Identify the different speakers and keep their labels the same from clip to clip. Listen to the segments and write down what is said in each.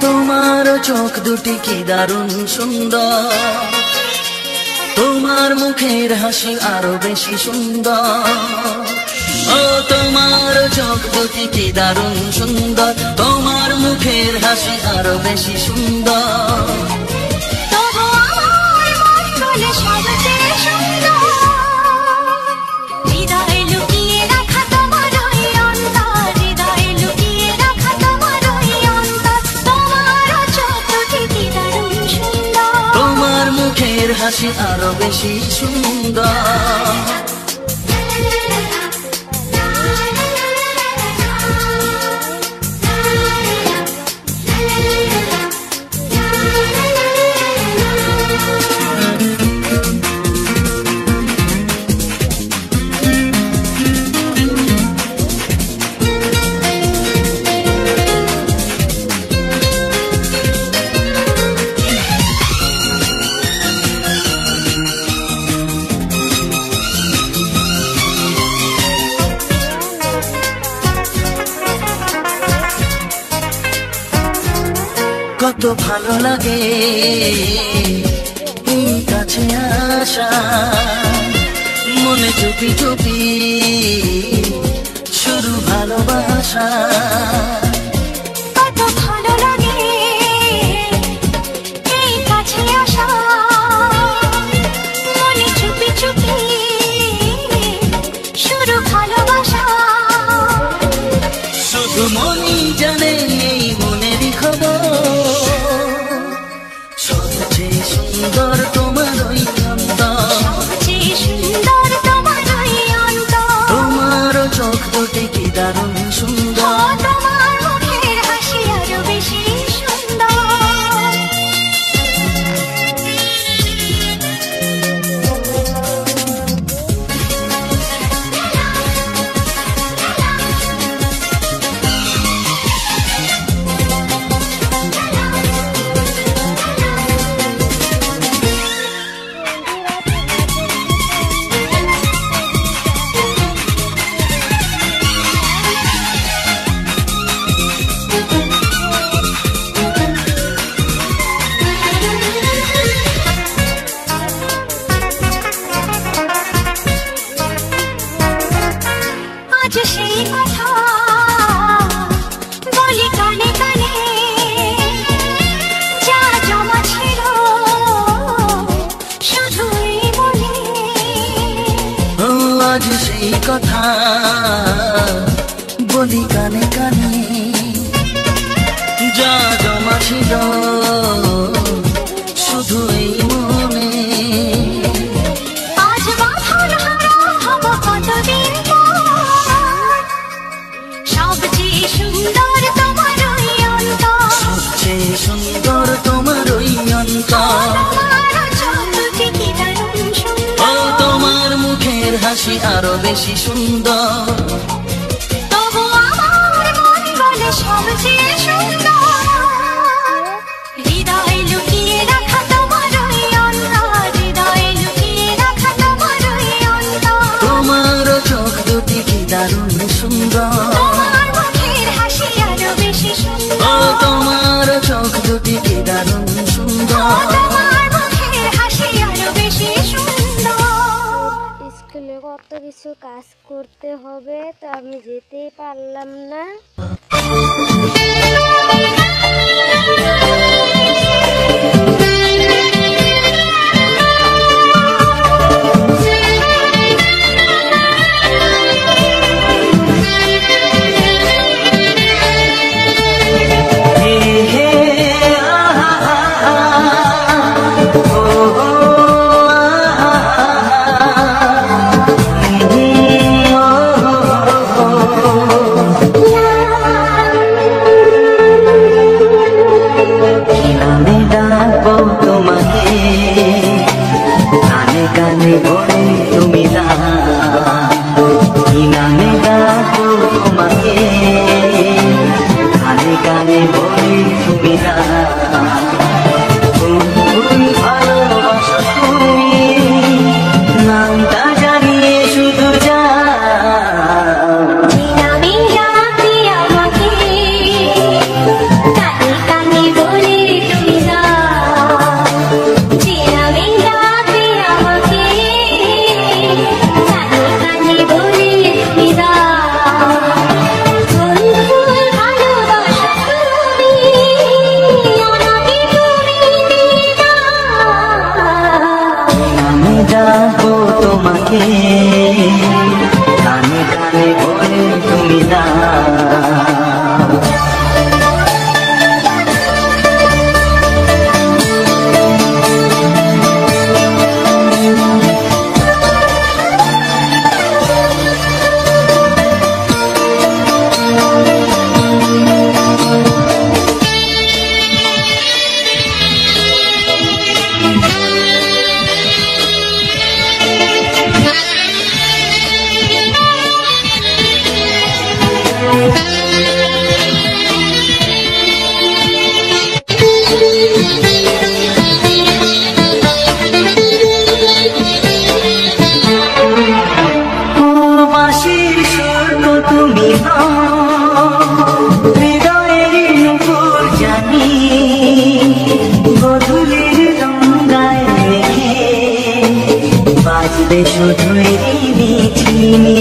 Speaker 1: তোমার চোখ দুটি কি দারুণ সুন্দর, তোমার মুখের হাসি আরো বেশি সুন্দর। ও তোমার চোখ দুটি কি দারুণ সুন্দর, তোমার মুখের হাসি আরো বেশি সুন্দর। হাসি আরো বেশি সুন্দর। কত ভালো লাগে এই কাছে আসা, মনে চুপি চুপি শুরু ভালোবাসা।
Speaker 2: কত ভালো লাগে এই কাছে আসা, মনে চুপি চুপি শুরু ভালোবাসা।
Speaker 1: শুধু মনই জানে এই মনেরই খবর, সবচেয়ে সুন্দর তোমার ওই অন্তর,
Speaker 2: সবচেয়ে সুন্দর তোমার ওই অন্তর।
Speaker 1: তোমার চোখ দুটি কি দারুণ সুন্দর,
Speaker 2: তোমার মুখের হাসি আরো বেশি সুন্দর। আজ সেই কথা বলি কানে কানে, যা জমা ছিল শুধুই মনে।
Speaker 1: ও আজ সেই কথা বলি কানে কানে, যা জমা ছিল শুধু এই মনে।
Speaker 2: আজ বাঁধন হারা হব কতদিন পর, সবচেয়ে সুন্দর তোমার ওই অন্তর,
Speaker 1: সবচেয়ে সুন্দর তোমার ওই অন্তর।
Speaker 2: তোমার চোখ দুটি কি দারুণ
Speaker 1: ও
Speaker 2: সুন্দর।
Speaker 1: তোমার মুখের হাসি আরো বেশি সুন্দর,
Speaker 2: তবু আমার মন বলে সবচেয়ে সুন্দর। হৃদয়ে লুকিয়ে রাখা তোমার ওই অন্তর, হৃদয়ে লুকিয়ে রাখা তোমার ওই অন্তর।
Speaker 1: তোমার চোখ দুটি কি দারুণ সুন্দর,
Speaker 2: তোমার মুখের হাসি আরো বেশি
Speaker 1: ও
Speaker 2: সুন্দর।
Speaker 1: তোমার চোখ দুটি কি দারুণ সুন্দর।
Speaker 2: তোমার মুখের হাসি আরো বেশি সুন্দর। স্কুলে কত কিছু কাজ করতে হবে, তো আমি যেতেই পারলাম না।
Speaker 1: বাঁচবে শুধুই চিনি।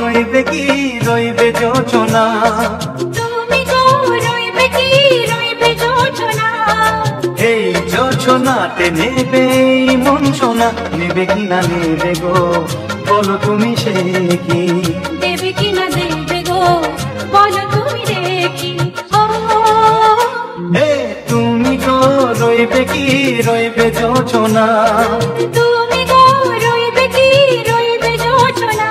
Speaker 3: রইবে কি রইবে যোচনা,
Speaker 2: তুমি গো রইবে কি রইবে যোচনা,
Speaker 3: এই যোচনাতে নেবে মন সোনা, নেবে কি না নেবে গো বলো তুমি সে কি,
Speaker 2: দেবে কি না দেবে গো বলো তুমি দেখি। ও
Speaker 3: তুমি গো রইবে কি রইবে যোচনা,
Speaker 2: তুমি গো রইবে কি রইবে যোচনা,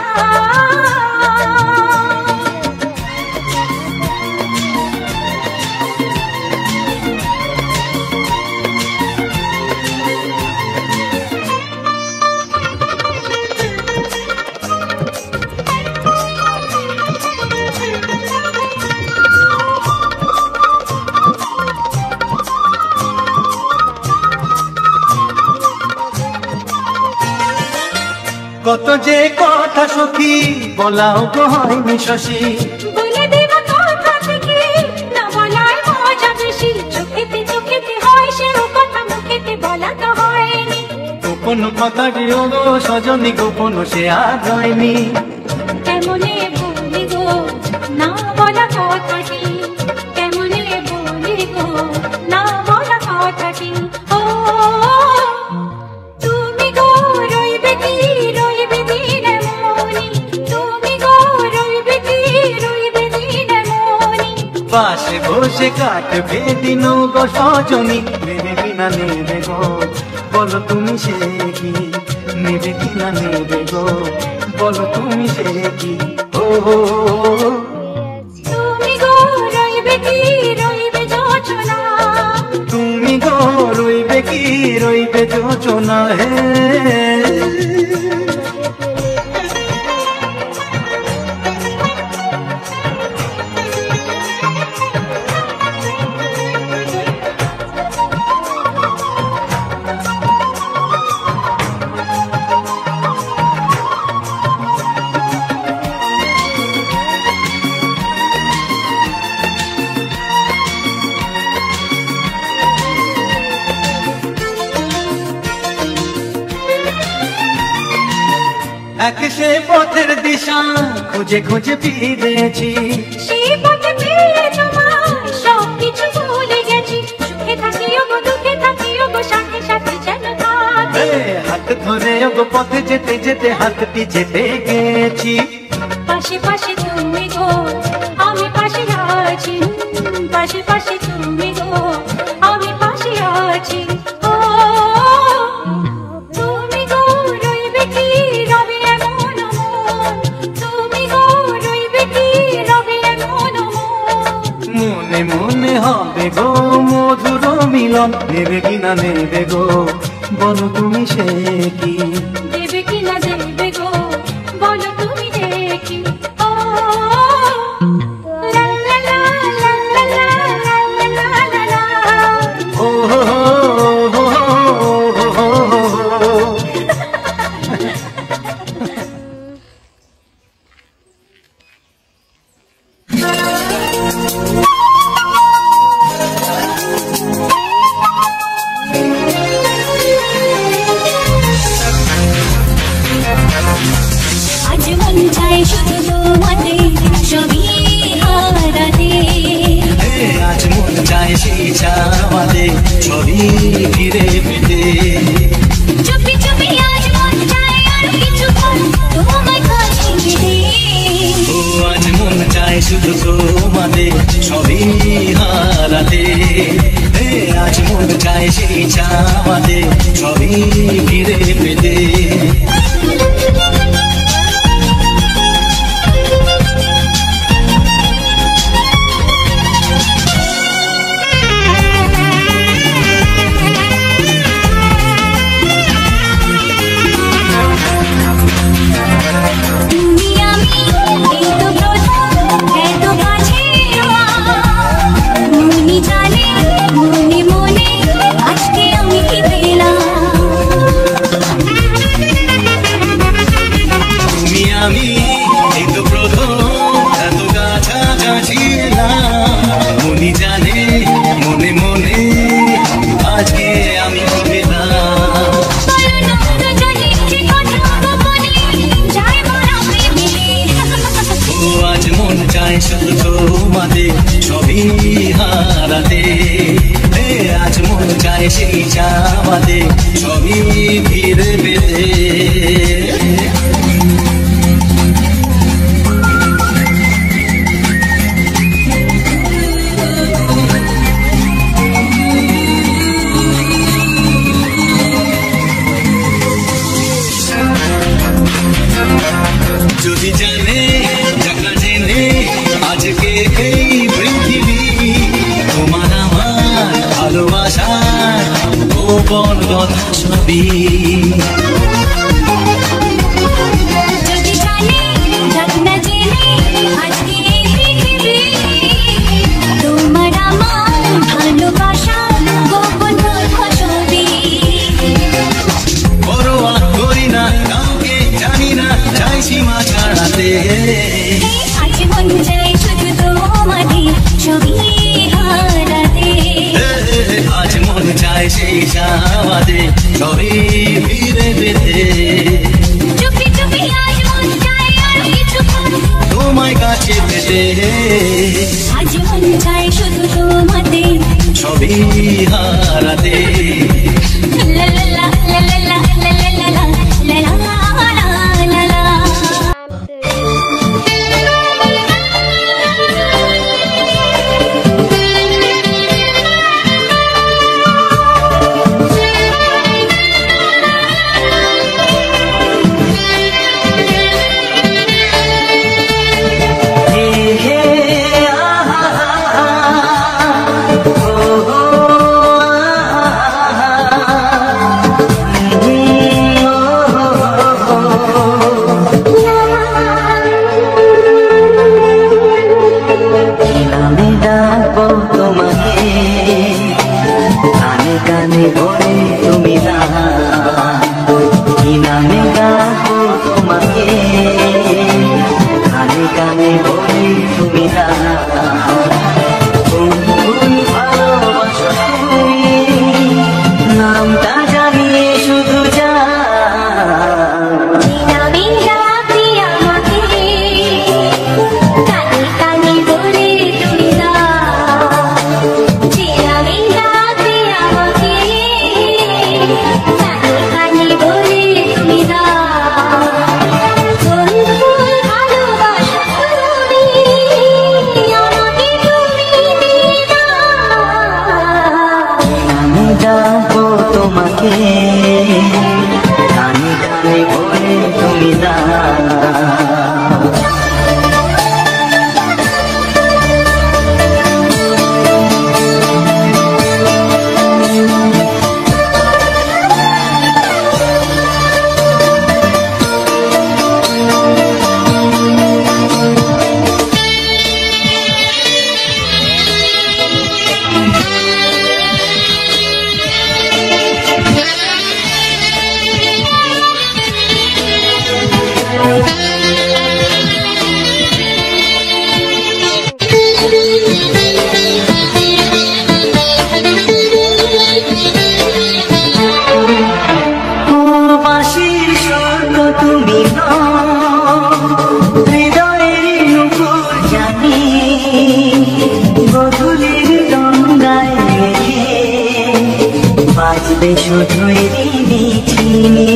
Speaker 3: কত যে কথা সখী বলাও গো হয়নি শশী,
Speaker 2: বলে দেব কথা থেকে না বলার মজা বেশি, চোখেতে চোখেতে হয় সে কথা মুখেতে বলা তো হয়নি।
Speaker 3: গোপন কথাটি গো সজনী গোপন সে আর হয়নি।
Speaker 2: কেমনে বলি গো না বলা কথাটি, কেমনে বলি গো না বলা কথাটি। ও তুমি গো রইবে কি রইবে দিনে মনি, তুমি গো রইবে কি রইবে দিনে মনি।
Speaker 3: পাশে বসে কাটবে দিন গো সজনী, নেবে কিনা নেবে গো বলো তুমি সে কি, নেবে কিনা নেবে গো বলো তুমি সে কি। ও
Speaker 2: তুমি গো রইবে কি রইবে যোচনা,
Speaker 3: তুমি গো রইবে কি রইবে যোচনা হে। এক সে পথের দিশা খুঁজে খুঁজে ফিরেছি,
Speaker 2: সেই পথে ফিরে তোমার সব কিছু ভুলে গেছি। সুখে থাকিও গো দুঃখে থাকিও গো সাথে সাথে যেন থাকি।
Speaker 3: হাত ধরে গো পথে যেতে যেতে হাতটি চেপে গেছি।
Speaker 2: পাশে পাশে তুমি গো আমি পাশে আছি, পাশে পাশে তুমি গো আমি পাশে আছি। ও তুমি গো রইবে কি রবে এমন মন, তুমি গো রইবে কি রবে এমন মন।
Speaker 3: মনে মনে হবে গো মধুর মিলন, নেবে কিনা নেবে গো বলো তুমি সে কি,
Speaker 2: দেবে কি না দেবে গো বলো তুমি দেখি। ও লা লা লা লা লা লা লা লা লা।
Speaker 3: ও হো হো হো হো হো।
Speaker 2: আজ মন চায় শুধু তোমাতে সবই হারাতে,
Speaker 3: আজ মন চায় সেই চাওয়াতে ছবি ফিরে পেতে।
Speaker 2: চুপি চুপি আজ মন চায় আর কিছুক্ষণ তোমায় কাছে পেতে।
Speaker 3: ও আজ মন চায় শুধু তোমাদের ছবি হারাতে, আজ মন চায় সেই চাওয়াতে ছবি ফিরে পেতে।
Speaker 2: তুমি আমি এই তো প্রথম এত কাছে মনি জানে মনে মনে আজকে আমি কি পেলাম।
Speaker 3: তুমি আমি এই তো প্রথম এত কাছাকাছি এলাম, মনি জানে মনে মনে আজকে আমি পেলাম। ও আজ মন চায় শুধু তোমাদের ছবি হারাতে, আজ মন চায় সেই চাওয়াতে ছবি ফিরে পেতে। যদি জানে জানা জেনে আজকে এই পৃথিবী তোমার আমার ভালোবাসার গোপন কথা ছবি।
Speaker 2: যদি জানে জানা জেনে আজকে এই পৃথিবী তোমার আমার ভালোবাসা গোপন কথা ছবি।
Speaker 3: পরোয়া করি না কাউকে জানি
Speaker 1: দিশা বাদে সবই ফিরে পেতে
Speaker 2: চুপি চুপি আজ মন চায় আর কিছুক্ষণ
Speaker 1: তোমায় কাছে পেতে
Speaker 2: আজ মন চায় শুধু তোমাতে
Speaker 1: সবই হারাতে
Speaker 2: লা লা লা লা লা লা লা লা লা লা লা লা লা।
Speaker 1: আমি ডাকবো তোমাকে কানে কানে বলে তুমি না কি নামে ডাকবো তোমাকে কানে কানে বলে তুমি না তুমি ভালোবাসো তুমি নামটা জানিয়ে শুধু যা তোমাকে কানে কানে বলে তুমি না তুমি হৃদয়ের নুপুর জানি গধূলির গঙ্গায় বাজবে শুধুই চিনি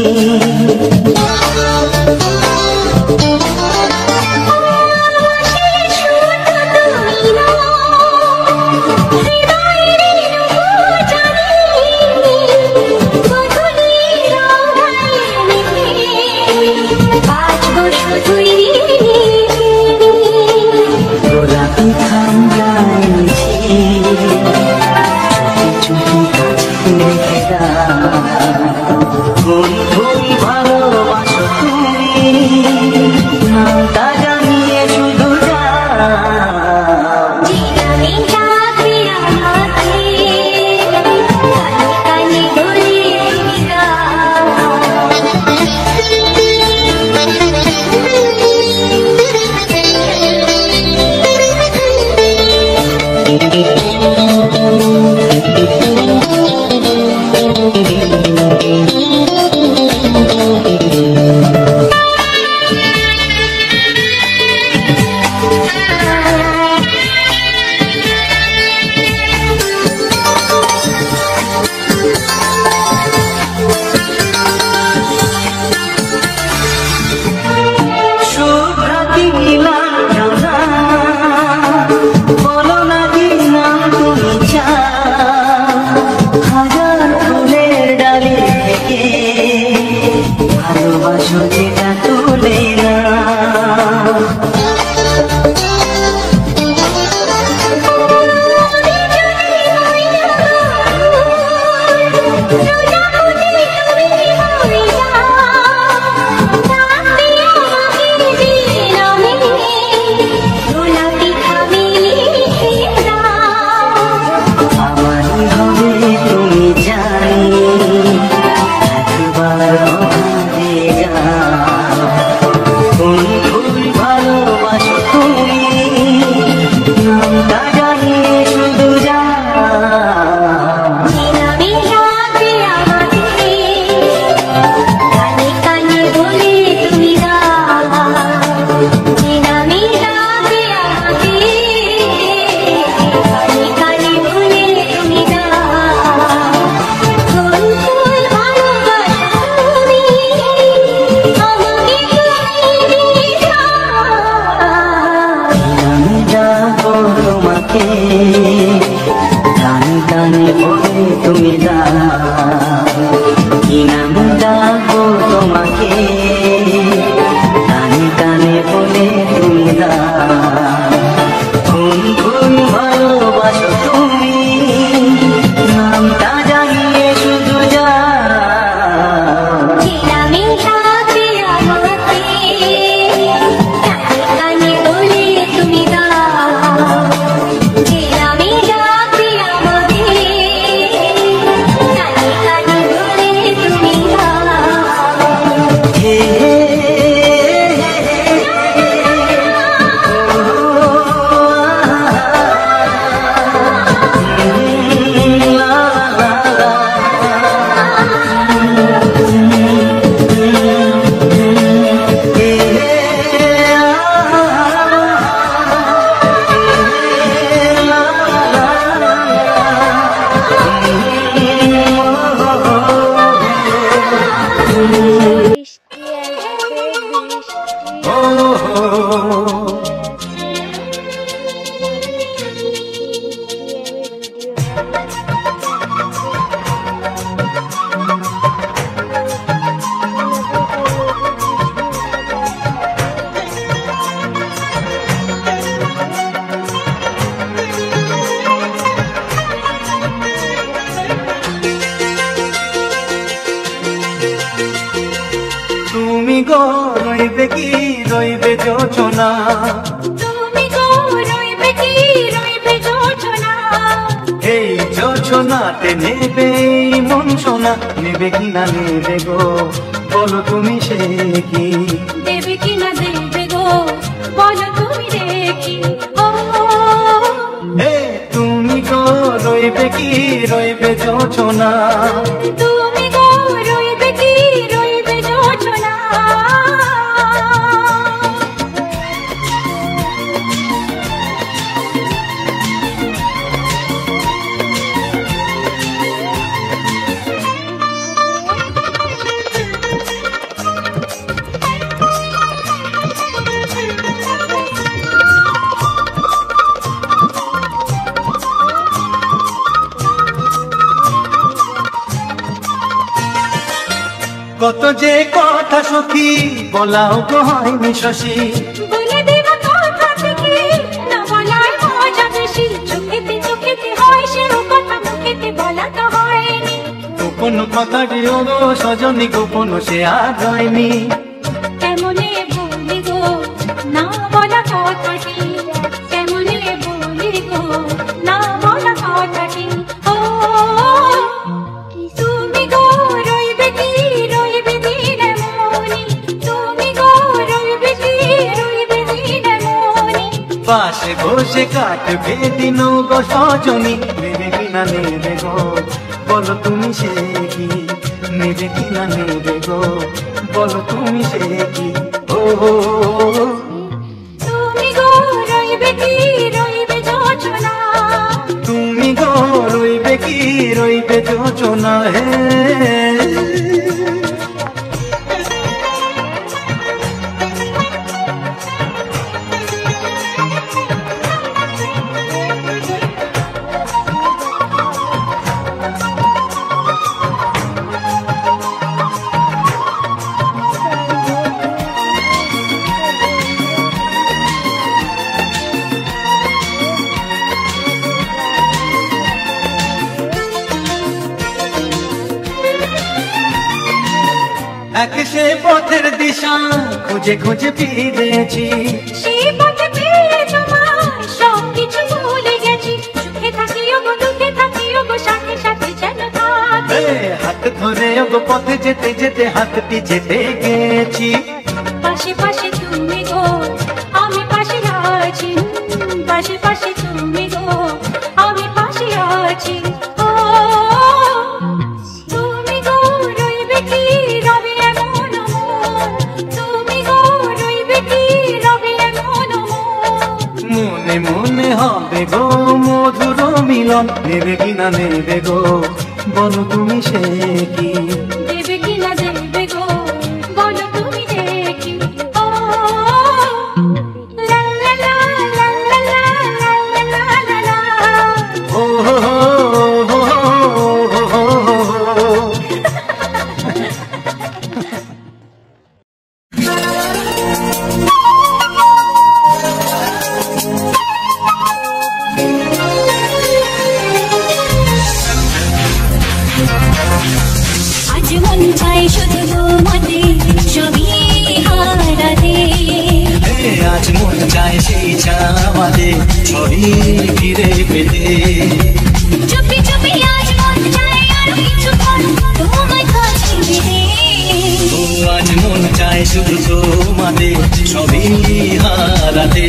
Speaker 1: গোলাপি খান্দাইছি চুপি চুপি কাছে রেখে দাও বন্ধুই ভালোবাসা
Speaker 3: গো রইবে কি রইবে যোচনা,
Speaker 2: তুমি গো রইবে কি রইবে যোচনা,
Speaker 3: এই যোচনাতে নেবে মন সোনা, নেবে কি না নেবে গো বলো তুমি সে কি,
Speaker 2: দেবে কি না দেবে গো বলো তুমি দেখি। ও
Speaker 3: তুমি গো রইবে কি রইবে যোচনা,
Speaker 2: তুমি গো রইবে কি রইবে যোচনা।
Speaker 3: কত যে কথা সখী বলাও গো হয়নি শশী,
Speaker 2: বলে দেব কথা থেকে না বলার মজা বেশি, চোখেতে চোখেতে হয় সে কথা মুখেতে বলা তো হয়নি।
Speaker 3: গোপন কথাটি ও গো সজনী গোপন সে আর হয়নি,
Speaker 2: কেমনে বলি গো না বলা কথাটি, কেমনে বলি গো না বলা কথাটি। ও তুমি গো রইবে কি রইবে দিনে মনি, তুমি গো রইবে কি রইবে দিনে মনি।
Speaker 3: পাশে বসে কাটবে দিন গো সজনী, নেবে কি না নেবে গো বলো তুমি সে কি, নেবে কি না নেবে গো বলো তুমি সে কি। ও
Speaker 2: তুমি গো রইবে কি রইবে যোচনা,
Speaker 3: তুমি গো রইবে কি রইবে যোচনা, হে এক সে পথের দিশা খুঁজে খুঁজে ফিরেছি,
Speaker 2: সেই পথে পেয়ে তোমার সব কিছু ভুলে গেছি, সুখে থাকিও গো দুঃখে থাকিও গো সাথে সাথে যেন থাকি।
Speaker 3: হাত ধরে গো পথে যেতে যেতে হাতটি যেতে গেছি,
Speaker 2: পাশে পাশে তুমি গো আমি পাশে আছি, পাশে পাশে তুমি গো আমি পাশে আছি। ও তুমি গো রইবে কি রবে এমন মন, তুমি গো রইবে কি রবে এমন মন।
Speaker 3: মনে মনে হবে গো মধুর মিলন, নেবে কি না নেবে গো বলো তুমি সে কি,
Speaker 2: দেবে কি না দেবে গো বলো তুমি দেখি। ও লা লা লা লা লা লা লা লা লা।
Speaker 3: ও হো হো হো হো হো হো।
Speaker 2: আজ মন চাই শুধু তোমাতে ছবি হারাতে,
Speaker 3: আজ মন চায় সেই চাওয়াতে ছবি ফিরে পেতে,
Speaker 2: চুপি চুপি আজ মন চাই আরো কিছুক্ষণ তোমায় কাছে পেতে।
Speaker 3: ও আজ মন চায় শুধু তোমাতে ছবি হারাতে,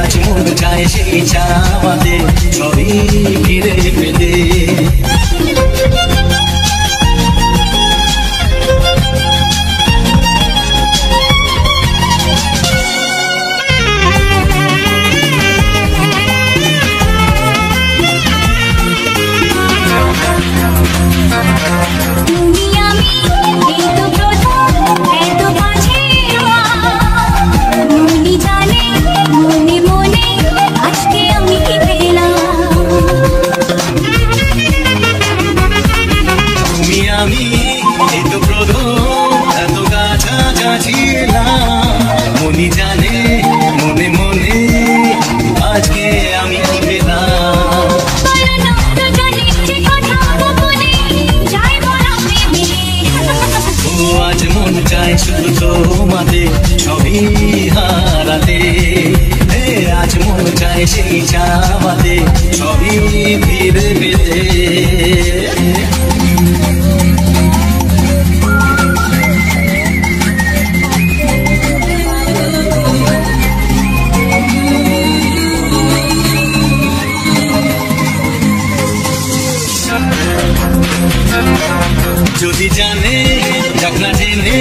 Speaker 3: আজ মন চায় সেই চাওয়াতে ছবি ফিরে পেতে।
Speaker 2: তুমি আমি এই তো প্রথম এত কাছে মনি জানে মনে মনে আজকে আমি পেলাম।
Speaker 1: চায় সেই চাওয়াতে সবই ফিরে পেতে। যদি জানে যাক না জেনে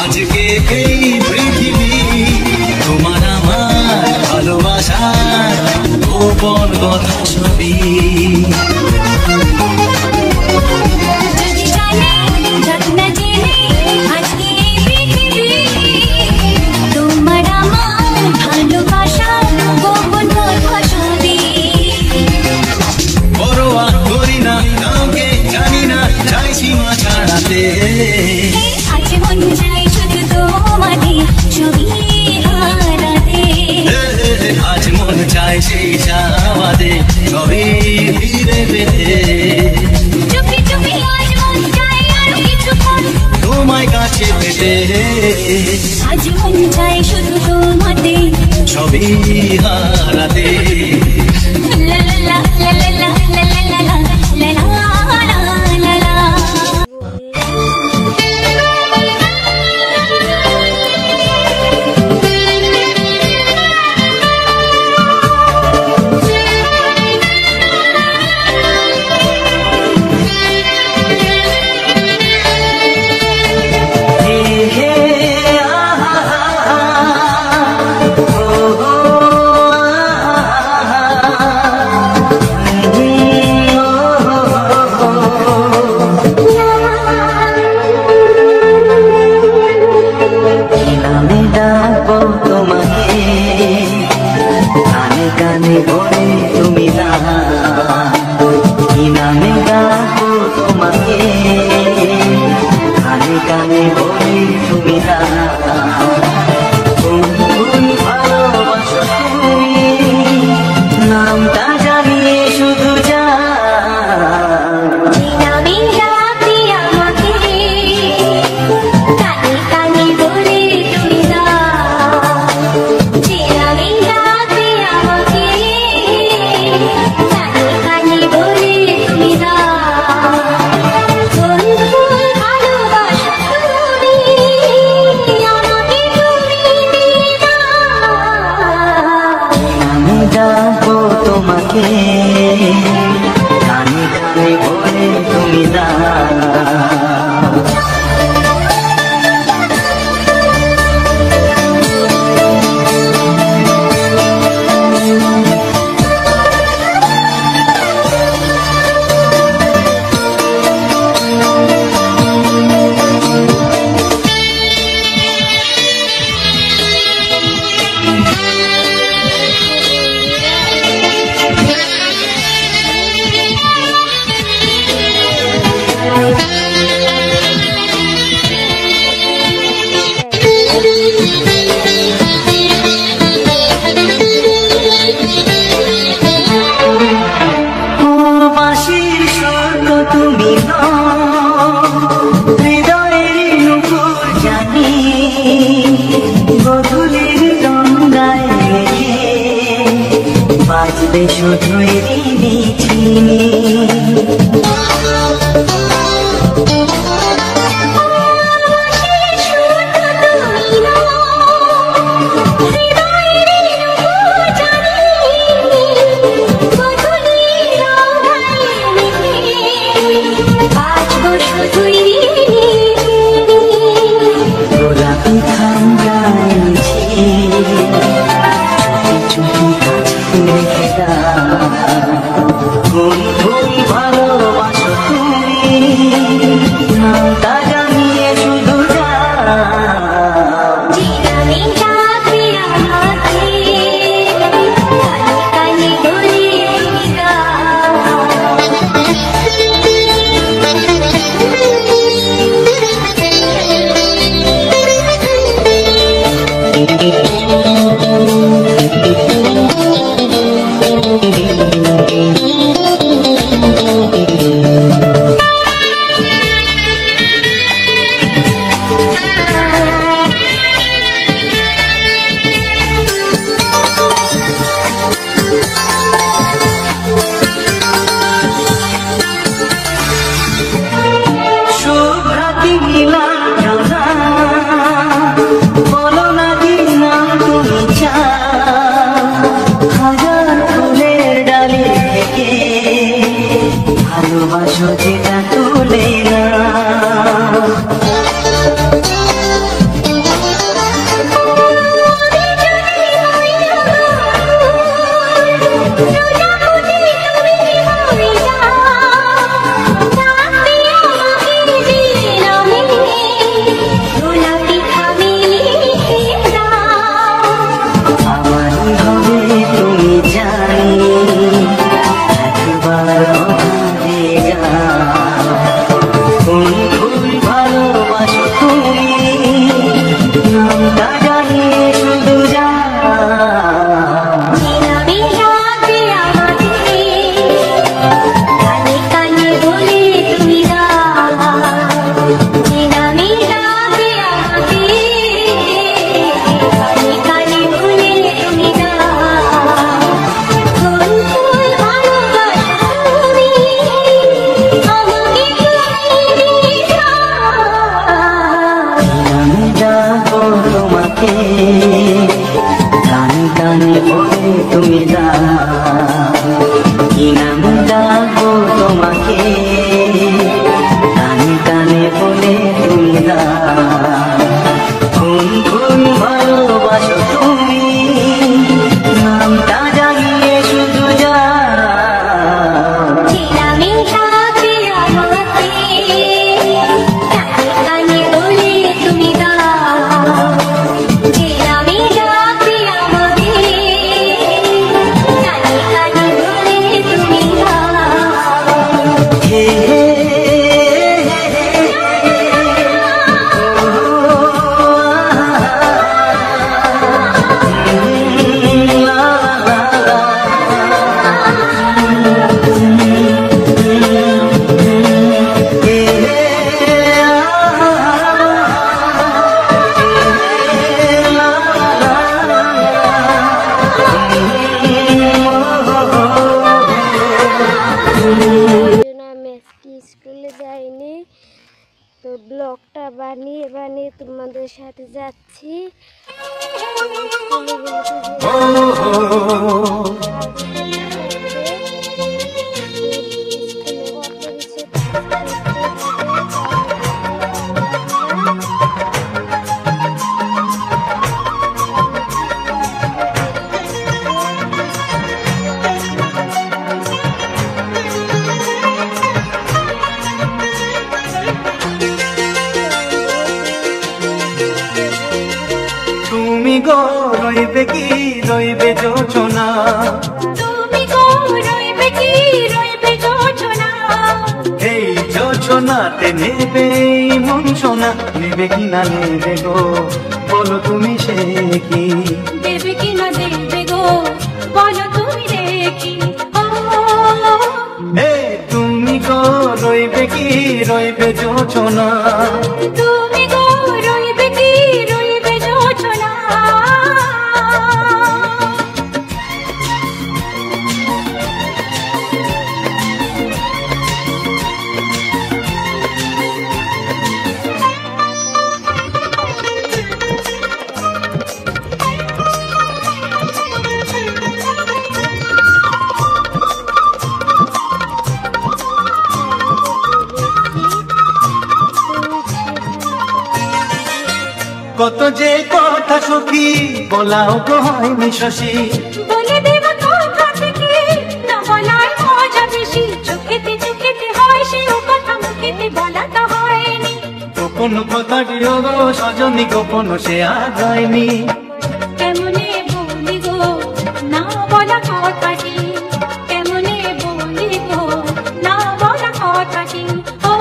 Speaker 1: আজকে এই পৃথিবী তোমার আমার ভালোবাসার গোপন কথা ছবি।
Speaker 4: যদি জানে যাক না জেনে আজকে এই পৃথিবী তোমার আমার ভালোবাসার গোপন কথা ছবি।
Speaker 1: পরোয়া করি না কাউকে জানি না চাই সীমা ছাড়াতে।
Speaker 4: আজ মন চাই শুধু তোমাকে ছবি হারাতে।
Speaker 1: আজ মন চায় সেই চাওয়াতে সবই ফিরে পেতে।
Speaker 4: চুপি চুপি আজ মন চাই আরো কিছুক্ষণ
Speaker 1: তোমায় কাছে পেতে।
Speaker 4: আজ মন চাই শুধু তোমাতে
Speaker 1: সবই হারাতে।
Speaker 4: লা লা লা লা লা লা লা লা লা লা লা লা লা।
Speaker 1: আমি ডাকবো তোমাকে কানে কানে বলে তুমি না। কি নামে ডাকবো তোমাকে কানে কানে বলে তুমি না। কোন ভালোবাসো তুমি নামটা জানিয়ে শুধু যা। ডাকবো তোমাকে কানে কানে বলে তুমি না। তুমি হৃদয়ের নুপুর জানি গধূলির গঙ্গায় মেঘে বাজবে শুধুই চিনি। গোলাপি খাঙ্গাইছি চুপি চুপি রেখে কোন ভালোবাসো তুমি নামটা জানিয়ে শুধু যা। ভালোবাসো যেটা তুলে না। তুমি কি নাম ডাকবো তোমাকে, কানে কানে বলে তুমি কোন কোন ভালোবাসো তুমি, নামটা জানিয়ে শুধু যা।
Speaker 2: স্কুলে যাইনি তো ব্লগটা বানিয়ে বানিয়ে তোমাদের সাথে যাচ্ছি।
Speaker 3: তুমি গো রইবে কি রইবে যোচনা,
Speaker 4: তুমি গো রইবে কি রইবে যোচনা,
Speaker 3: এই যোচনাতে নেবে মন সোনা, নেবে কি না নেবে গো বলো তুমি সে কি,
Speaker 4: দেবে কি না দেবে গো বলো তুমি দেখি।
Speaker 3: তুমি গো রইবে কি রইবে যোচনা,
Speaker 4: তুমি গো রইবে কি রইবে যোচনা,
Speaker 3: কত যে কথা সখী বলাও গো হয়নি শশী,
Speaker 4: বলে দেব কথা থেকে না বলার মজা বেশি, চোখেতে চোখেতে হয় সে ও কথা মুখেতে বলাটা হয়নি,
Speaker 3: গোপন কথাটি গো সজনী গোপন সে আজ হয়নি,
Speaker 4: কেমনে বলি গো না বলা কথাটি, কেমনে বলি গো না বলা কথাটি। ও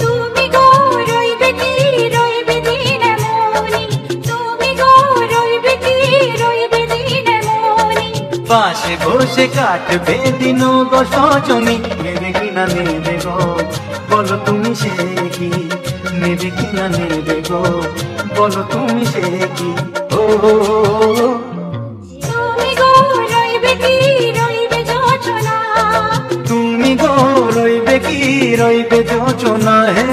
Speaker 4: তুমি গো রইবে কি রইবে দিনে মনি, তুমি গো রইবে কি রইবে দিনে মনি,
Speaker 3: পাশে বসে কাটবে দিন গো সজনী, নেবে কি না নেবে গো বলো তুমি সে কি, নেবে কি না নেবে গো বলো তুমি সে কি।
Speaker 4: তুমি গো রইবে কি রইবে যোচনা,
Speaker 3: তুমি গো রইবে কি রইবে যোচনা, হে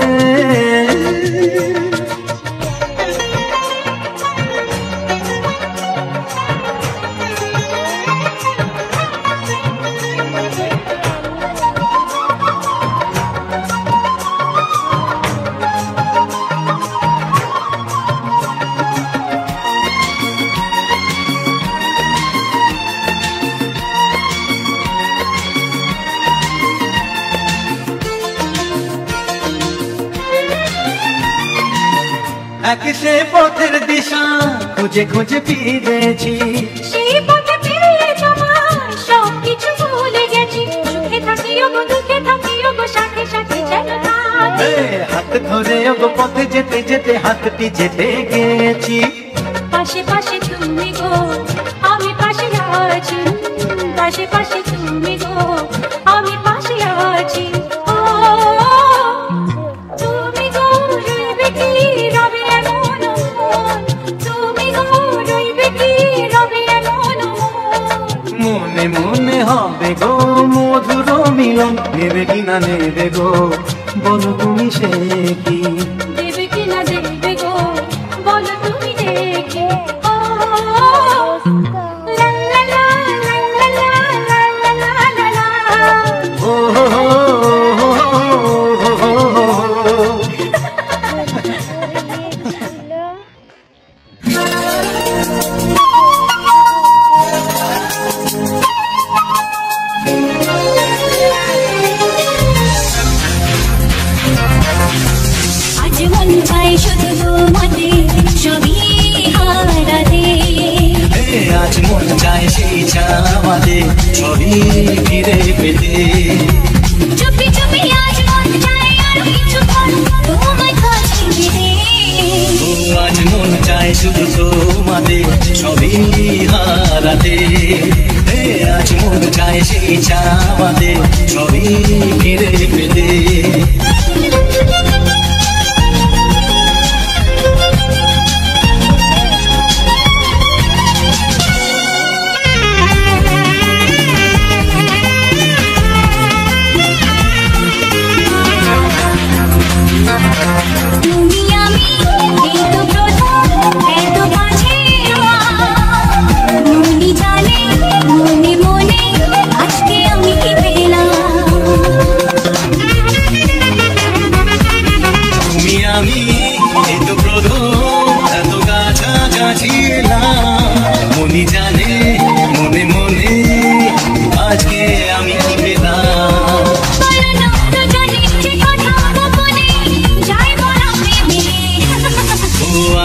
Speaker 3: এক সে পথের দিশা খুঁজে খুঁজে ফিরেছি,
Speaker 4: সেই পথে ফিরে তোমার সব কিছু ভুলে গেছি। সুখে থাকিও গো দুঃখে থাকিও গো সাথে সাথে যেন থাকি।
Speaker 3: হাত ধরে ওগো পথে যেতে যেতে হাতটি যেতে গেছি।
Speaker 4: পাশে পাশে তুমি গো আমি পাশে আছি, পাশে পাশে তুমি গো আমি পাশে আছি। ও তুমি গো রইবে কি রবে এমন মন, তুমি গো রইবে কি রবে এমন মন।
Speaker 3: মনে মনে হবে গো মধুর মিলন, নেবে কিনা নেবে গো বলো তুমি সে কি।
Speaker 4: দেবে কিনা দেবে গো বলো তুমি দেখে। ও লা লা লা লা লা লা লা লা লা।
Speaker 3: ও
Speaker 4: আজ মন চাই শুধু তোমাকে ছবি হারাতে।
Speaker 1: আজ মন চায় সেই চাওয়াতে ছবি ফিরে পেতে।
Speaker 4: চুপি চুপি আজ মন চাই আরো কিছুক্ষণ তোমায় কাছে পেতে।
Speaker 1: আজ মন চায় শুধু তোমাদের ছবি হারাতে। আজ মন চায় সেই চাওয়াতে ছবি ফিরে পেতে।
Speaker 4: তুমি আমি এই তো প্রথম এত কাছে মনে জানে মনে মনে আজকে আমি কি পেলাম।
Speaker 1: তুমি আমি এই তো প্রথম এত কাছাকাছি এলাম। মনি জানে মনে মনে আজকে আমি কি পেলাম।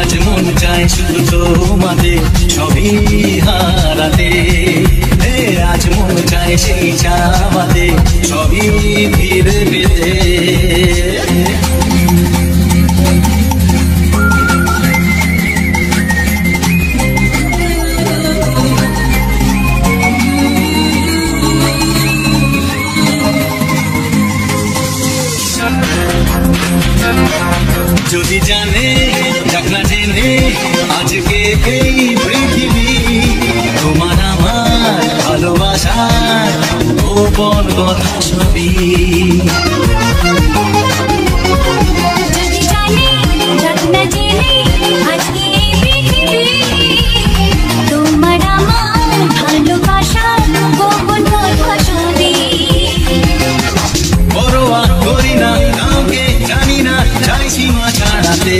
Speaker 1: আজ মন চায় শুধু তোমাদের ছবি হারাতে। আজ মন চায় সেই চাওয়াতে ছবি ফিরে পেতে। যদি জানে যাক না জেনে আজকে এই পৃথিবী তোমার আমার ভালোবাসার গোপন কথা ছবি।
Speaker 4: যদি জানে যাক না জেনে আজকে এই পৃথিবী তোমার আমার ভালোবাসার গোপন কথা ছবি।
Speaker 1: পরোয়া করি না কাউকে জানি না চাই সীমা ছাড়াতে।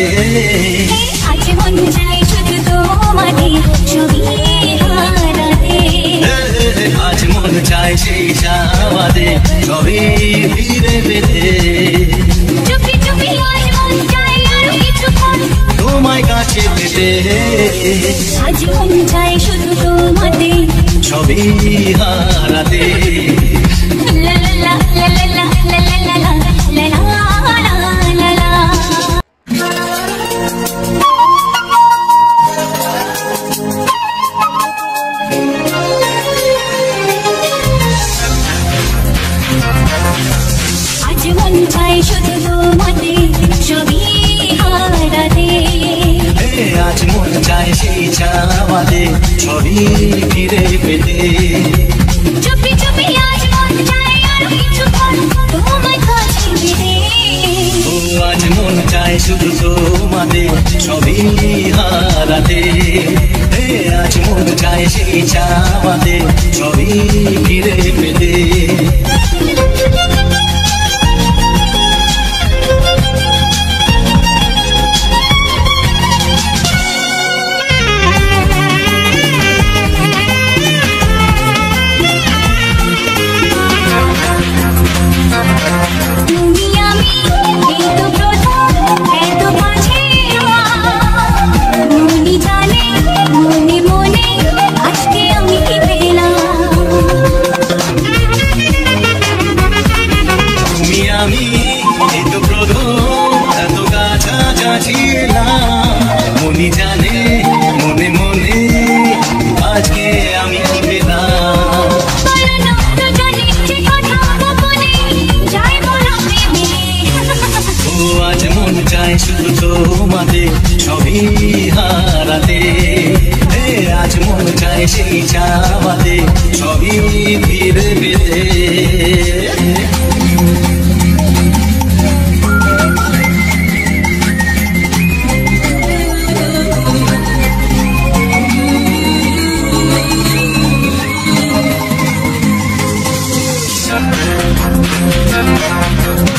Speaker 4: আজ মন চাই শুধু তোমাকে ছবি হারাতে।
Speaker 1: আজ মন চায় সেই চাওয়াতে ছবি ফিরে পেতে।
Speaker 4: চুপি চুপি আজ মন চাই আরো কিছুক্ষণ
Speaker 1: তোমায় কাছে পেতে।
Speaker 4: আজ মন চাই শুধু তোমাকে
Speaker 1: ছবি হারাতে।
Speaker 4: লা লা লা লা লা লা লা লা লা লা লা লা লা। আজ মন চাই শুধু তোমাকে ছবি হারাতে।
Speaker 1: আজ মন চায় সেই চাওয়াতে ছবি ফিরে পেতে।
Speaker 4: চুপি চুপি আজ মন চাই আরো কিছুক্ষণ তোমায় কাছে পেতে।
Speaker 1: আজ মন চায় শুধু তোমাদের ছবি হারাতে। আজ মন চায় সেই চাওয়াতে ছবি ফিরে পেতে।
Speaker 4: তুমি আমি এই তো প্রথম এত কাছে
Speaker 1: সেই চাওয়াতে সবই ফিরে পেতে।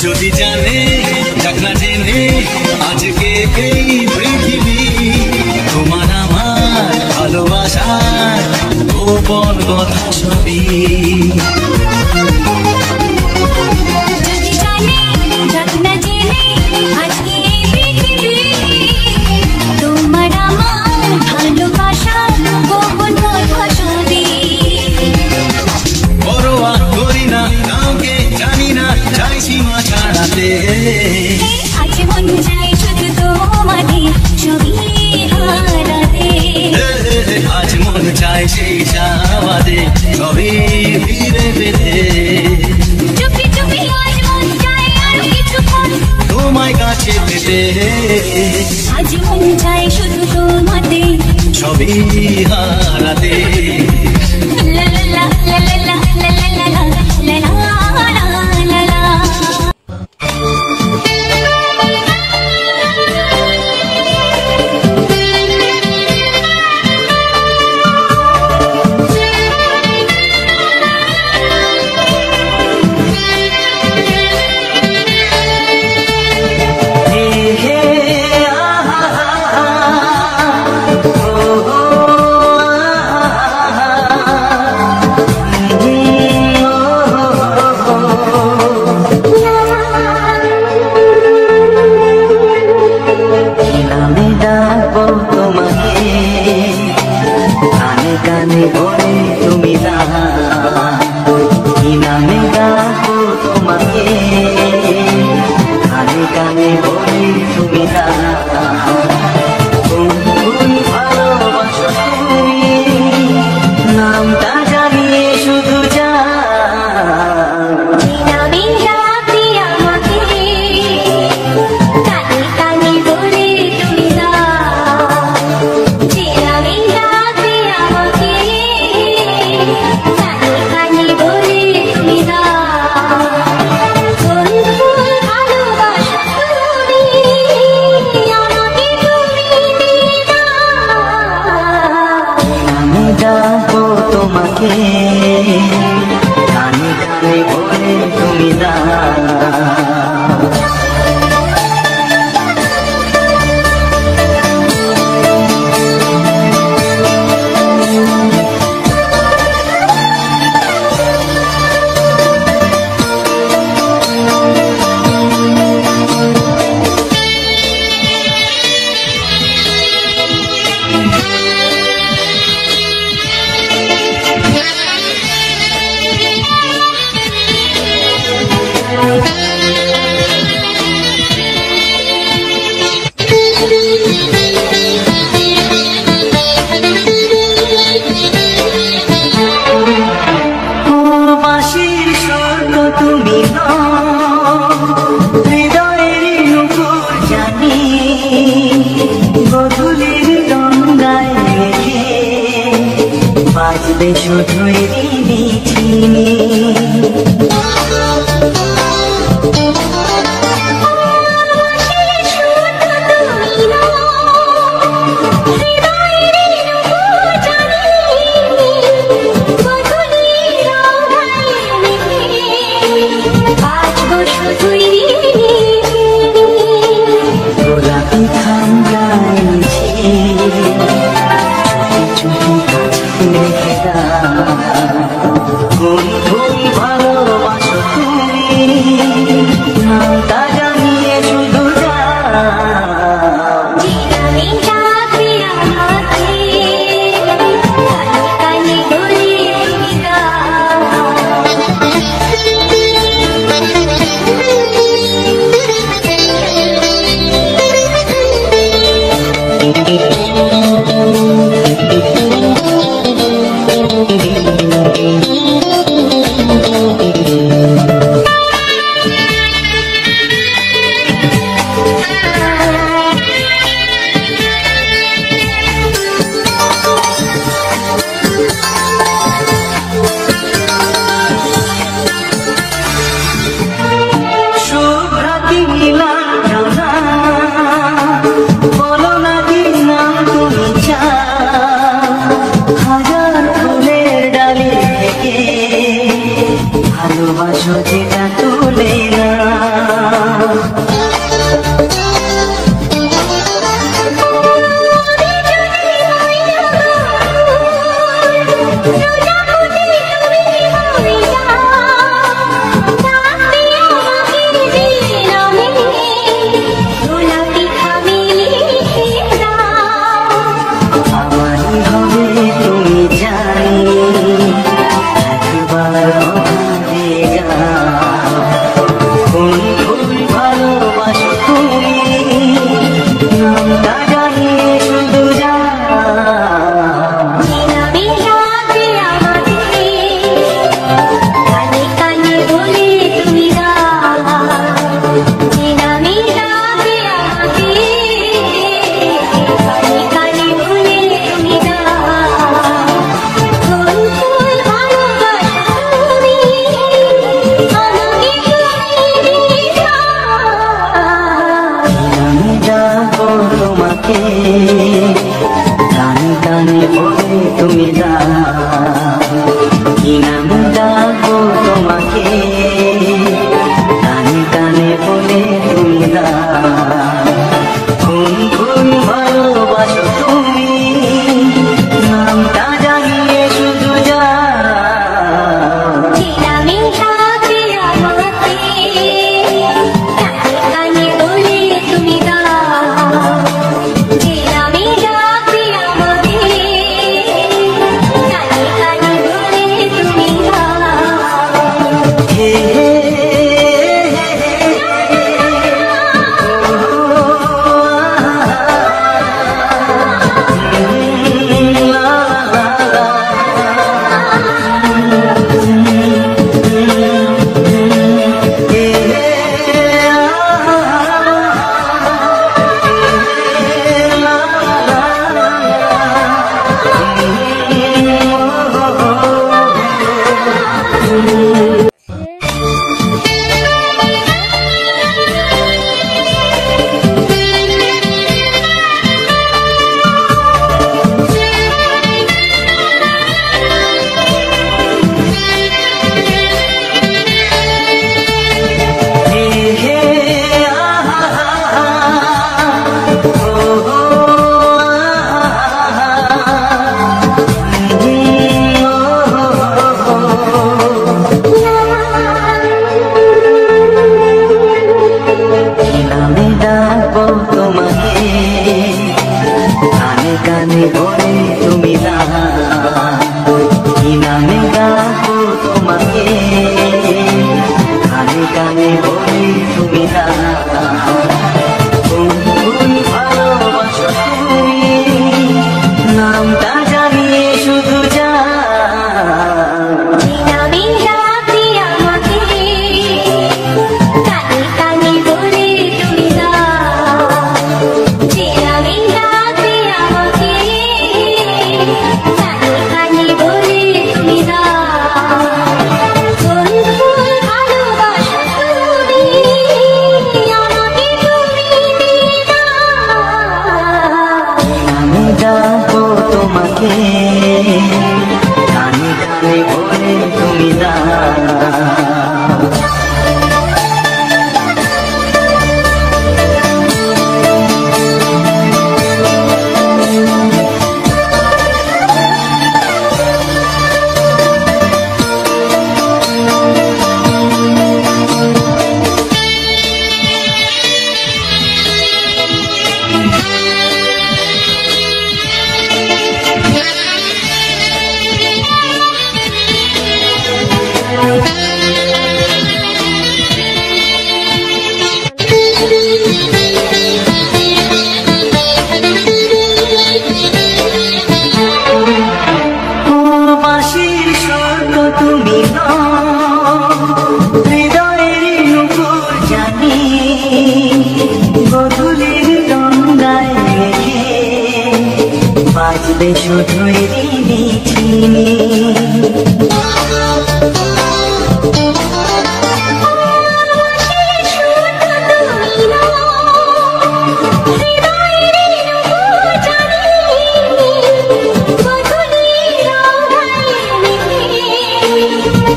Speaker 1: যদি জানে যাক না জেনে আজকে এই পৃথিবী তোমার আমার ভালোবাসার গোপন কথা সবই।
Speaker 4: যদি জানে যাক না জেনে আজকে এই পৃথিবী তোমার আমার ভালোবাসার গোপন কথা সবই।
Speaker 1: পরোয়া করি না কাউকে জানি না চাই সীমা ছাড়াতে।
Speaker 4: আজ মন চাই শুধু তোমাকে ছবি হারাতে।
Speaker 1: আজ মন চাই সেই চাওয়াতে সবই ফিরে পেতে।
Speaker 4: চুপি চুপি আজ মন চাই আর কিছুক্ষণ
Speaker 1: তোমায় কাছে পেতে।
Speaker 4: আজ মন চাই শুধু তোমাতে
Speaker 1: সবই হারাতে।
Speaker 4: লা লা লা লা লা লা লা লা লা লা লা লা লা।
Speaker 1: আমি ডাকবো তোমাকে কানে কানে বলে তুমি না। কি নামে ডাকবো তোমাকে কানে কানে বলে তুমি না। তুমি ভালোবাসো তুমি নামটা জানিয়ে শুধু যা। ডাকবো তোমাকে কানে কানে বলে তুমি না। বাঁশির স্বর্গ তুমি হৃদয়ের নুপুর জানি গধূলির গঙ্গায় রেখে বাজবে শুধুই চিনি। গোলাপি খামগাইছে চুপি চুপি রেখে দাও। কোন ভালোবাসো তুমি ভালোবাসো যেটা তুলে না। কানে কানে বলে তুমি কি নাম ডাকবো তোমাকে, কানে কানে বলে তুমি কোন কোন ভালোবাসো তুমি, নামটা জানিয়ে শুধু যা।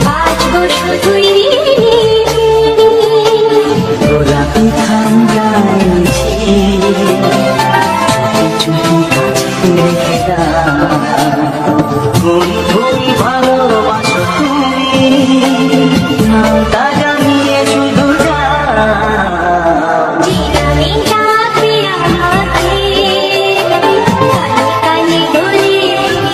Speaker 4: বাঁচবো শুধুই
Speaker 1: গোলাপি খাঞ্জাইছে চুপি কাছে রেখে দাও বন্ধুই ভালোবাসো তুমি নামটা জানিয়ে শুধু যাও
Speaker 4: জিরামি ডাকবে আমাকে কানে কানে বলে তুমি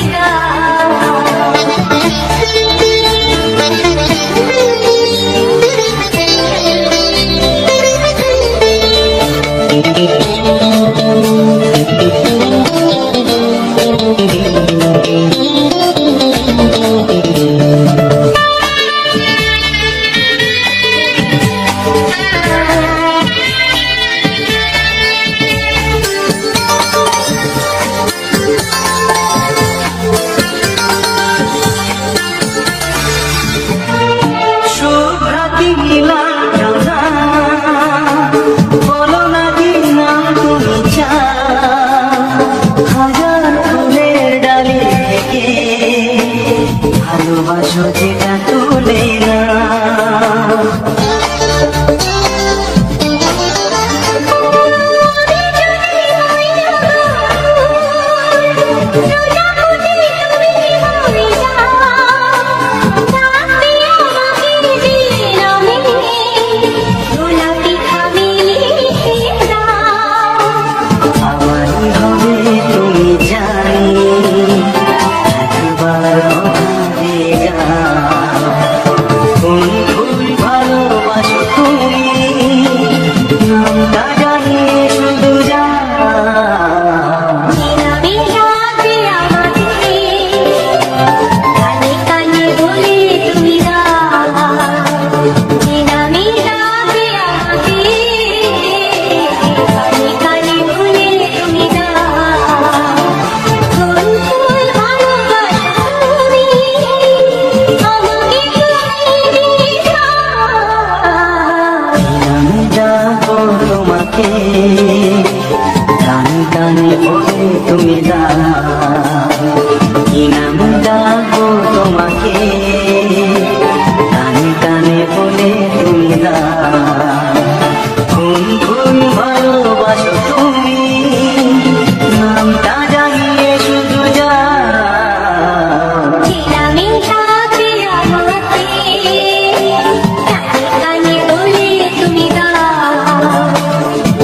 Speaker 1: ভালোবাসো যেটা তুলে না আমারই হবে তুমি জানি একবার ভালোবাসো তুমি নামটা জানিয়ে শুধু যাও
Speaker 4: কানে কানে বলে তুমি জিরামি ডাকবে আমাকে কানে কানে বলে তুমি কোন ফুল ভালোবাসো তুমি আমাকে
Speaker 1: আমি যাবো তোমাকে কানে কানে বলে তুমি কি নাম যাবো তোমাকে কানে কানে বলে তুমি কোন কোন ভালোবাসো তুমি নামটা জানিয়ে শুধু যাও
Speaker 4: জিরামি ডাকবে আমাকে কানে কানে বলে তুমি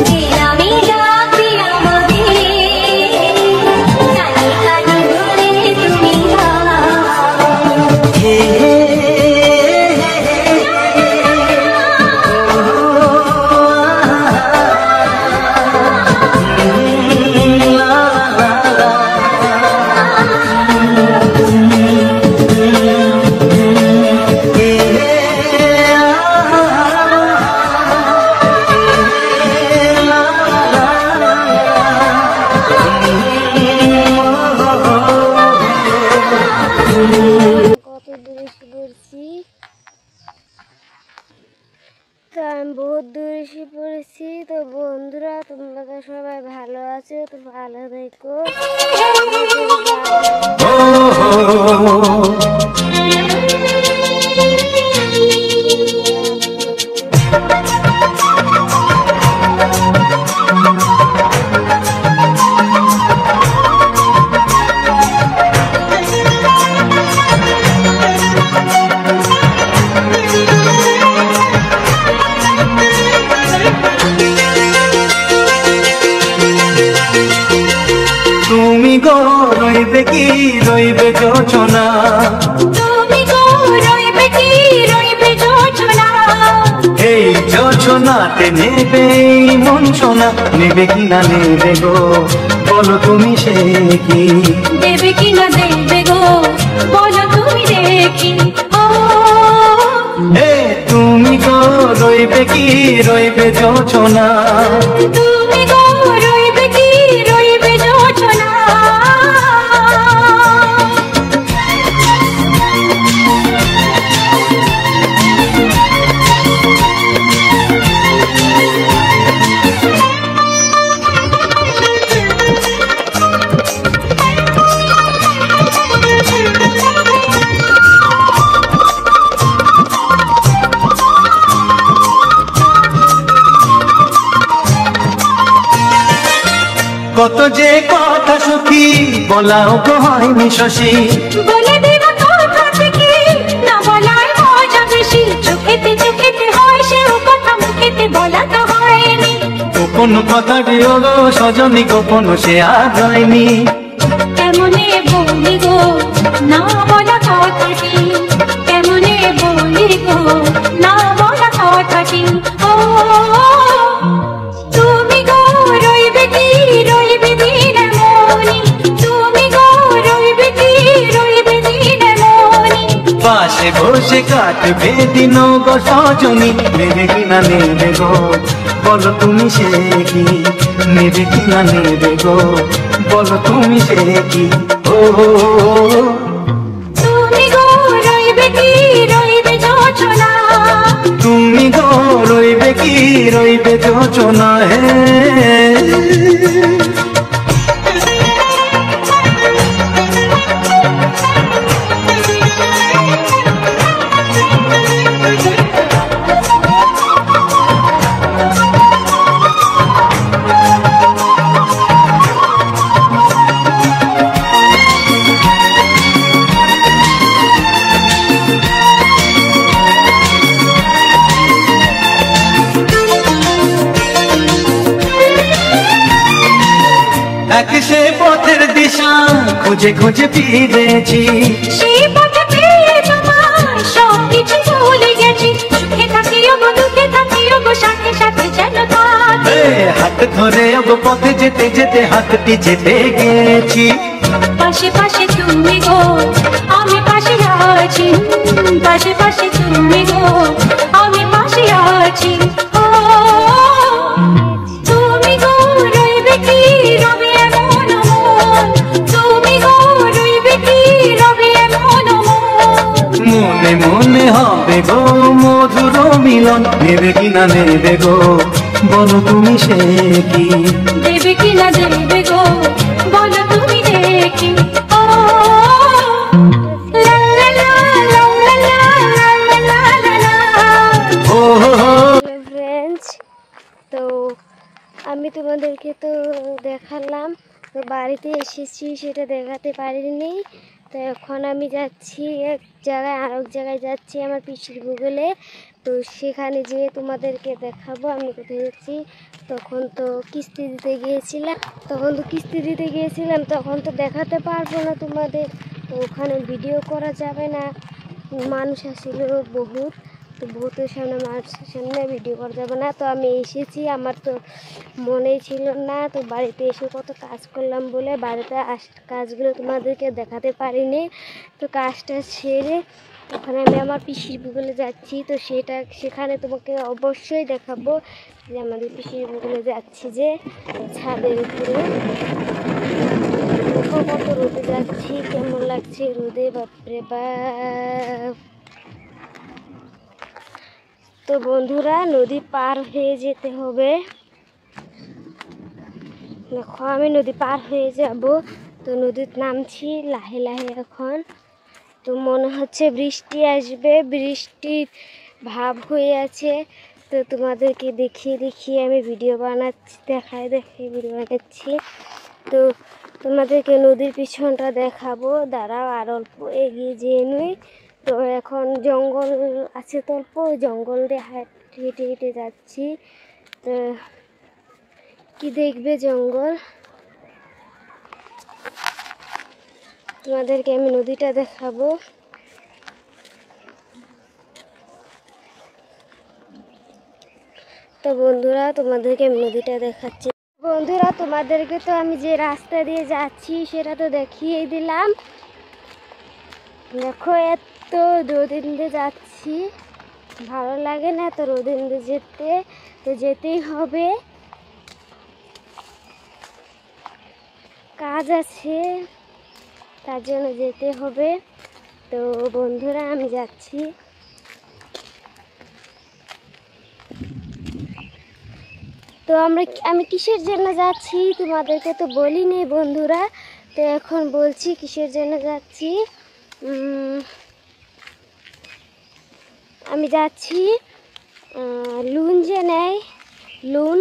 Speaker 4: জিরামি ডাকবে আমাকে কানে কানে বলে তুমি
Speaker 1: হে
Speaker 2: কত দূরে এসে পড়ছি, তো আমি বহুত দূরে এসে পড়েছি। তো বন্ধুরা, তোমরা তো সবাই ভালো আছো, তো ভালো থেকো।
Speaker 3: তুমি গো রইবে কি রইবে যোচনা,
Speaker 4: তুমি গো রইবে কি রইবে যোচনা,
Speaker 3: এই যোচনাতে নেবে মন সোনা, নেবে কি না নেবে গো বলো তুমি সে কি,
Speaker 4: দেবে কি না দেবে গো বলো তুমি দেখি। ও
Speaker 3: হে তুমি গো রইবে কি রইবে যোচনা,
Speaker 4: তুমি গো রইবে কি রইবে যোচনা,
Speaker 3: কত যে কথা সখী বলাও তো হয়নি শশী,
Speaker 4: বলে দেব কথা থেকে না বলায় মজা বেশি, চোখেতে চোখেতে হয় সেও কথা মুখেতে বলা তো হয়নি।
Speaker 3: গোপন কথা দিও গো সজনী গোপন সে আর হয়নি।
Speaker 4: কেমনে বলি গো না বলা কথাটি, কেমনে বলি গো না বলা কথাটি। ও তুমি গো রইবে কি দিন মনি, তুমি গো রইবে কি দিন মনি।
Speaker 3: পাশে বসে কাটবে দিন গো সজনী, নেবে কিনা নেবে গো বলো তুমি সে কি, নেবে কিনা নেবে গো বলো তুমি সে কি। ও
Speaker 4: তুমি গো রইবে কি যোচনা,
Speaker 3: তুমি গো রইবে কি যোচনা হে। এক সে পথের দিশা খুঁজে খুঁজে ফিরেছি,
Speaker 4: সেই পথে পেয়ে তোমার সব কিছু ভুলে গেছি। সুখে থাকিও গো দুঃখে থাকিও গো সাথে সাথে যেন থাকি।
Speaker 3: হাত ধরে গো পথে যেতে যেতে হাতটি যেতে গেছি।
Speaker 4: পাশে পাশে তুমি গো আমি পাশে আছি, পাশে পাশে তুমি গো আমি পাশে আছি। ও তুমি গো রইবে কি রবে এমন মন, তুমি গো রইবে কি রবে এমন মন।
Speaker 3: মনে মনে হবে গো মধুর মিলন, নেবে কিনা নেবে গো বলো তুমি সে কি,
Speaker 4: দেবে কি না দেবে গো বলো তুমি দেখি। ও লা লা লা লা লা লা লা লা লা।
Speaker 3: ও
Speaker 2: ফ্রেন্ডস, তো আমি তোমাদেরকে তো দেখালাম, তো বাড়িতে এসেছি সেটা দেখাতে পারিনি। তো এখন আমি যাচ্ছি এক জায়গায়, আর এক জায়গায় যাচ্ছি আমার পিসির ভূগোলে। তো সেখানে যেয়ে তোমাদেরকে দেখাবো আমি কোথায় যাচ্ছি। তখন তো কিস্তি দিতে গিয়েছিলাম, তখন তো দেখাতে পারবো না তোমাদের, তো ওখানে ভিডিও করা যাবে না, মানুষ আসছিল বহুত, তো বহুতের সামনে ভিডিও করা যাবে না। তো আমি এসেছি, আমার তো মনেই ছিল না, তো বাড়িতে এসে কত কাজ করলাম বলে বাড়িতে কাজগুলো তোমাদেরকে দেখাতে পারিনি। তো কাজটা সেরে ওখানে আমি আমার পিসির ভূগোলে যাচ্ছি, তো সেখানে তোমাকে অবশ্যই দেখাবো যে আমাদের পিসির ভূগোলে যাচ্ছি যে ছাদের উপরে। দেখো কত রোদে যাচ্ছি, কেমন লাগছে রোদে, বাপরে বাপ। তো বন্ধুরা নদী পার হয়ে যেতে হবে, দেখো আমি নদী পার হয়ে যাব। তো নদীর নামছি লাহে লাহে এখন। তো মনে হচ্ছে বৃষ্টি আসবে, বৃষ্টির ভাব হয়ে আছে। তো তোমাদেরকে দেখিয়ে আমি ভিডিও বানাচ্ছি, দেখায় ভিডিও বানাচ্ছি। তো তোমাদেরকে নদীর পিছনটা দেখাবো, দাঁড়াও আর অল্প এগিয়ে যেয়ে নই। তো এখন জঙ্গল আছে তো অল্প, জঙ্গল দিয়ে হেঁটে হেঁটে যাচ্ছি। তো কি দেখবে জঙ্গল, তোমাদেরকে আমি নদীটা দেখাবো। তো বন্ধুরা তোমাদেরকে আমি নদীটা দেখাচ্ছি। বন্ধুরা তোমাদেরকে তো আমি যে রাস্তা দিয়ে যাচ্ছি সেটা তো দেখিয়ে দিলাম। দেখো এত রোদের মধ্যে যাচ্ছি, ভালো লাগে না তো রোদের মধ্যে যেতে, তো যেতেই হবে, কাজ আছে তার জন্য যেতে হবে। তো বন্ধুরা আমি যাচ্ছি। তো আমি কিসের জন্য যাচ্ছি তোমাদেরকে তো বলিনি বন্ধুরা, তো এখন বলছি কিসের জন্য যাচ্ছি। আমি যাচ্ছি লুন যে নেয় লুন,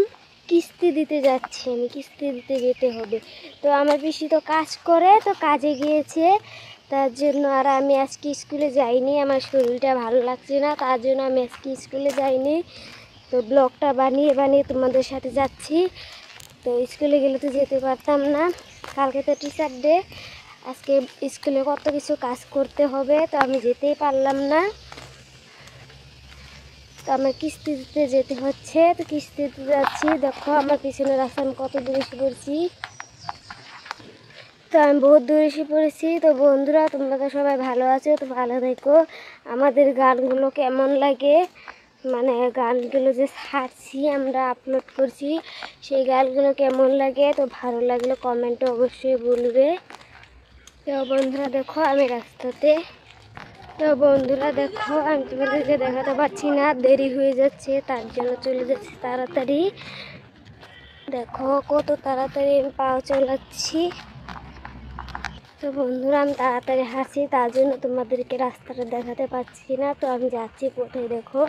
Speaker 2: কিস্তি দিতে যাচ্ছি, আমি কিস্তি দিতে যেতে হবে। তো আমার পিসি তো কাজ করে, তো কাজে গিয়েছে, তার জন্য আর আমি আজকে স্কুলে যাইনি। আমার শরীরটা ভালো লাগছে না, তার জন্য আমি আজকে স্কুলে যাইনি। তো ব্লগটা বানিয়ে বানিয়ে তোমাদের সাথে যাচ্ছি। তো স্কুলে গেলে তো যেতে পারতাম না, কালকে তো টিচার ডে, আজকে স্কুলে কত কিছু কাজ করতে হবে, তো আমি যেতেই পারলাম না। তো আমার কিস্তি দিতে যেতে হচ্ছে, তো কিস্তি দিতে যাচ্ছি। দেখো আমার পিছনে রাস্তা আমি কত দূরে এসে পড়েছি। তো আমি বহুত দূরে এসে পড়েছি। তো বন্ধুরা, তোমরা তো সবাই ভালো আছো, তো ভালো থেকো। আমাদের গানগুলো কেমন লাগে, মানে গানগুলো যে ছাড়ছি আমরা, আপলোড করছি, সেই গানগুলো কেমন লাগে, তো ভালো লাগলে কমেন্টে অবশ্যই বলবে। তো বন্ধুরা দেখো আমি রাস্তাতে, তো বন্ধুরা দেখো আমি তোমাদেরকে দেখাতে পারছি না, দেরি হয়ে যাচ্ছে, তার জন্য চলে যাচ্ছি তাড়াতাড়ি। দেখো কত তাড়াতাড়ি আমি পা চালাচ্ছি। তো বন্ধুরা আমি তাড়াতাড়ি হাসি, তার জন্য তোমাদেরকে রাস্তাটা দেখাতে পাচ্ছি না। তো আমি যাচ্ছি কোথায় দেখো,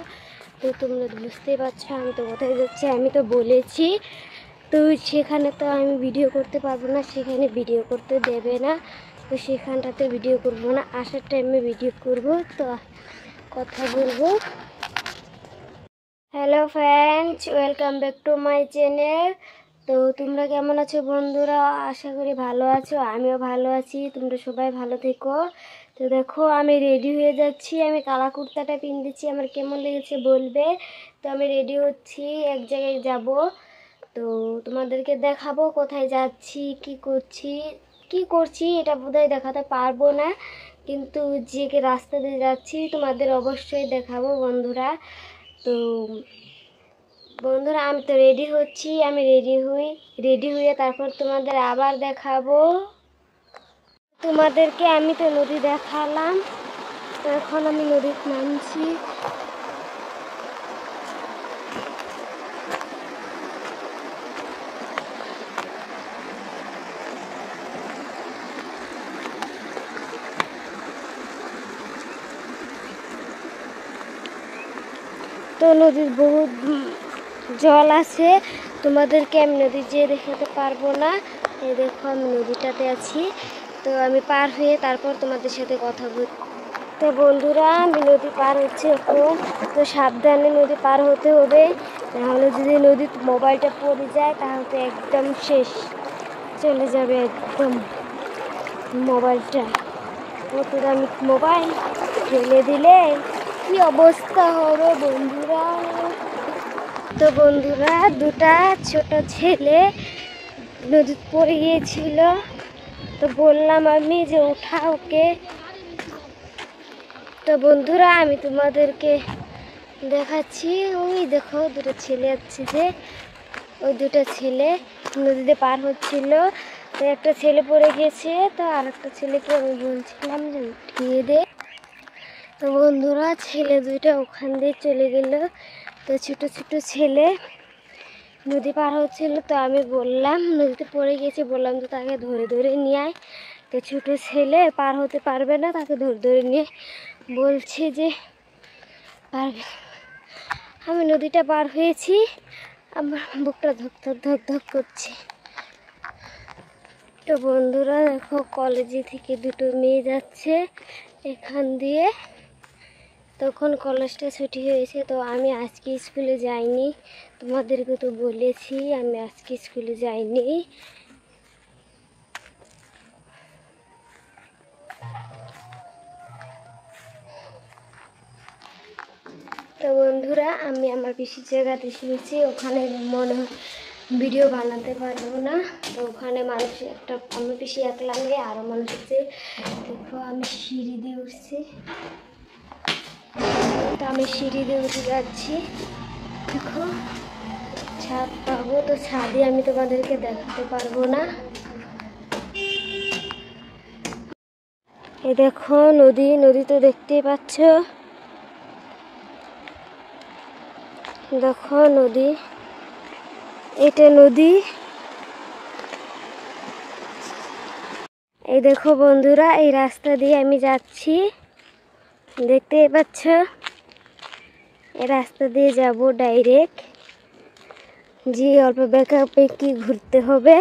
Speaker 2: তো তোমরা বুঝতেই পারছো আমি তো কোথায় যাচ্ছি। আমি তো বলেছি, তো সেখানে তো আমি ভিডিও করতে পারবো না, সেখানে ভিডিও করতে দেবে না, তো সেখানটাতে ভিডিও করব না, আসার টাইমে ভিডিও করব। তো কথা বলবো। Hello friends, welcome back to my channel. তো তোমরা কেমন আছো বন্ধুরা? আশা করি ভালো আছো, আমিও ভালো আছি। তোমরা সবাই ভালো থেকো। তো দেখো আমি রেডি হয়ে যাচ্ছি, আমি কালা কুর্তাটা পিনতেছি, আমার কেমন লেগেছে বলবে। তো আমি রেডি হচ্ছি, এক জায়গায় যাব, তো তোমাদেরকে দেখাবো কোথায় যাচ্ছি, কি করছি এটা বোধহয় দেখাতে পারবো না, কিন্তু যে রাস্তা দিয়ে যাচ্ছি তোমাদের অবশ্যই দেখাবো বন্ধুরা। তো বন্ধুরা আমি তো রেডি হচ্ছি, আমি রেডি হয়ে তারপর তোমাদের আবার দেখাবো। তোমাদেরকে আমি তো নদী দেখালাম, তো এখন আমি নদীতে নামছি। তো নদীর বহুত জল আছে, তোমাদেরকে আমি নদী যেয়ে দেখাতে পারবো না। এই দেখো আমি নদীটাতে আছি, তো আমি পার হয়ে তারপর তোমাদের সাথে কথা বল। তো বন্ধুরা আমি নদী পার হচ্ছে এখন, তো সাবধানে নদী পার হতে হবে, নাহলে যদি নদীতে মোবাইলটা পড়ে যায় তাহলে তো একদম শেষ, চলে যাবে একদম মোবাইলটা। কত দামি মোবাইল, ফেলে দিলে কি অবস্থা হবে বন্ধুরা। তো বন্ধুরা দুটা ছোট ছেলে নদীতে পড়ে গিয়েছিল, তো বললাম আমি যে উঠা ওকে। তো বন্ধুরা আমি তোমাদেরকে দেখাচ্ছি, ওই দেখো দুটো ছেলে আছে, যে ওই দুটো ছেলে নদীতে পার হচ্ছিল, তো একটা ছেলে পড়ে গেছে, তো আর একটা ছেলেকে আমি বলছিলাম যে উঠিয়ে দে। তো বন্ধুরা ছেলে দুইটা ওখান দিয়ে চলে গেল। তো ছোটো ছোটো ছেলে নদী পার হচ্ছিল, তো আমি বললাম নদীতে পড়ে গেছে, বললাম তো তাকে ধরে ধরে নিয়ে আয়। তো ছোটো ছেলে পার হতে পারবে না, তাকে ধরে ধরে নিয়ে বলছে যে পারবে। আমি নদীটা পার হয়েছি, আমার বুকটা ধক ধক ধক ধক করছে। তো বন্ধুরা দেখো কলেজে থেকে দুটো মেয়ে যাচ্ছে এখান দিয়ে, তখন কলেজটা ছুটি হয়েছে। তো আমি আজকে স্কুলে যাইনি, তোমাদেরকে তো বলেছি আমি আজকে স্কুলে যাইনি। তো বন্ধুরা আমি আমার পিসির জায়গাতে শুয়েছি, ওখানে মনে হয় ভিডিও বানাতে পারবো না, তো ওখানে মানুষ একটা, আমার পিসি একলা নেই, আরও মানুষ আছে। দেখো আমি সিঁড়ি দিয়ে উঠছি, তো আমি সিঁড়ি দিয়ে উঠে যাচ্ছি। দেখো ছাদ পাবো, তো ছাদে আমি তোমাদেরকে দেখাতে পারবো না। এই দেখো নদী, নদী তো দেখতেই পাচ্ছ, দেখো নদী, এটা নদী। এই দেখো বন্ধুরা এই রাস্তা দিয়ে আমি যাচ্ছি, দেখতেই পাচ্ছ, এই রাস্তা দিয়ে যাব ডাইরেক্ট। জি অল্প বেঁকা বেঁকি ঘুরতে হবে।